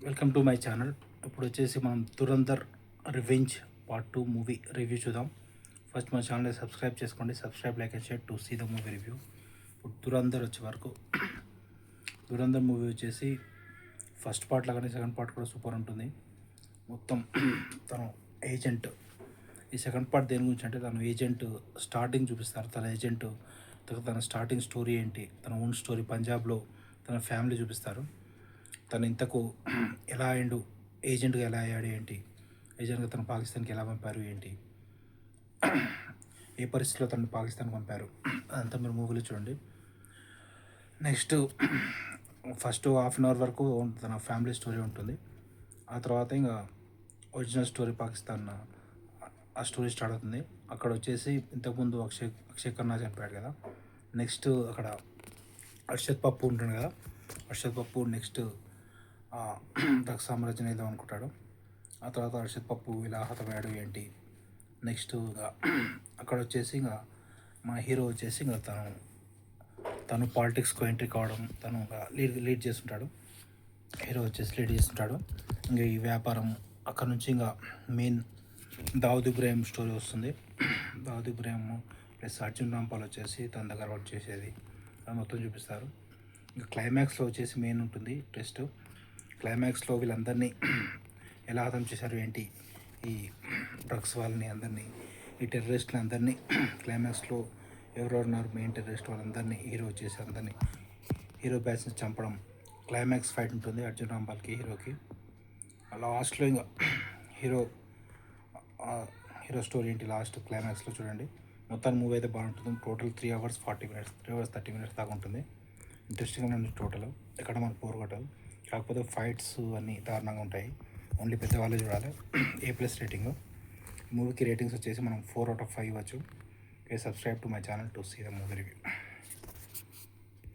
Welcome to my channel. ఇప్పుడు వచ్చేసి మనం Dhurandhar revenge part 2 movie review చూద్దాం. ఫస్ట్ మన ఛానల్ని సబ్స్క్రైబ్ చేసుకోండి. Subscribe, like and share to see the movie review. ఇప్పుడు దురంధర్ వచ్చే వరకు దురంధర్ మూవీ వచ్చేసి ఫస్ట్ పార్ట్ లాగానే సెకండ్ పార్ట్ కూడా సూపర్ ఉంటుంది. మొత్తం తను ఏజెంట్. ఈ సెకండ్ పార్ట్ దేని గురించి అంటే తను ఏజెంట్ స్టార్టింగ్ చూపిస్తారు. తన స్టార్టింగ్ స్టోరీ ఏంటి, తన ఓన్ స్టోరీ, పంజాబ్లో తన ఫ్యామిలీ చూపిస్తారు. తను ఇంతకు ఎలా అయ్యిండు, ఏజెంట్గా ఎలా అయ్యాడు ఏంటి, ఏజెంట్గా తను పాకిస్తాన్కి ఎలా పంపారు ఏంటి, ఏ పరిస్థితిలో తను పాకిస్తాన్కి పంపారు, అదంతా మీరు మూవీలో చూడండి. Next first half an hour వరకు తన ఫ్యామిలీ స్టోరీ ఉంటుంది. ఆ తర్వాత ఇంకా ఒరిజినల్ స్టోరీ పాకిస్తాన్ ఆ స్టోరీ స్టార్ట్ అవుతుంది. అక్కడ వచ్చేసి ఇంతకుముందు అక్షయ్ ఖన్నా చనిపోయాడు కదా. నెక్స్ట్ అక్కడ అర్షద్ పప్పు ఉంటుంది కదా. అర్షద్ పప్పు నెక్స్ట్ డ్రగ్స్ సామ్రాజ్యం వెళ్దాం అనుకుంటాడు. ఆ తర్వాత అర్షద్ పప్పు ఇలా హతమయ్యాడు ఏంటి. నెక్స్ట్ అక్కడ వచ్చేసి ఇంకా మా హీరో వచ్చేసి ఇంకా తను పాలిటిక్స్కు ఎంట్రీ కావడం, తను లీడ్ చేస్తుంటాడు. హీరో వచ్చేసి లీడ్ చేస్తుంటాడు. ఇంకా ఈ వ్యాపారం అక్కడ నుంచి ఇంకా మెయిన్ దావుద్ ఇబ్రాహిం స్టోరీ వస్తుంది. దావుద్ ఇబ్రాహిం ప్లస్ అర్జున్ రాంపాల్ వచ్చేసి తన దగ్గర వర్క్ చేసేది అది మొత్తం చూపిస్తారు. ఇంకా క్లైమాక్స్లో వచ్చేసి మెయిన్ ఉంటుంది టెస్ట్. క్లైమాక్స్లో వీళ్ళందరినీ ఎలా హతం చేశారు ఏంటి, ఈ డ్రగ్స్ వాళ్ళని అందరినీ, ఈ టెర్రరిస్ట్ని అందరినీ క్లైమాక్స్లో ఎవరెవరున్నారు మెయిన్ టెర్రరిస్ట్ వాళ్ళందరినీ హీరో వచ్చేసి అందరినీ హీరో బ్యాచ్ని చంపడం. క్లైమాక్స్ ఫైట్ ఉంటుంది అర్జున్ రాంపాల్కి హీరోకి. లాస్ట్లో ఇంకా హీరో స్టోరీ ఏంటి లాస్ట్ క్లైమాక్స్లో చూడండి. మొత్తం మూవీ అయితే బాగుంటుంది. Total 3 hours 40 minutes, 3 hours 30 minutes దాకా ఉంటుంది. ఇంట్రెస్టింగ్గా ఉంది టోటల్. ఎక్కడ మనకు బోర్ కొట్టదు. కాకపోతే ఫైట్స్ అన్నీ దారుణంగా ఉంటాయి. ఓన్లీ పెద్దవాళ్ళే చూడాలి. A+ rating. మూవీకి రేటింగ్స్ వచ్చేసి మనం 4 out of 5 ఇవ్వచ్చు. Please subscribe to my channel to see the movie review.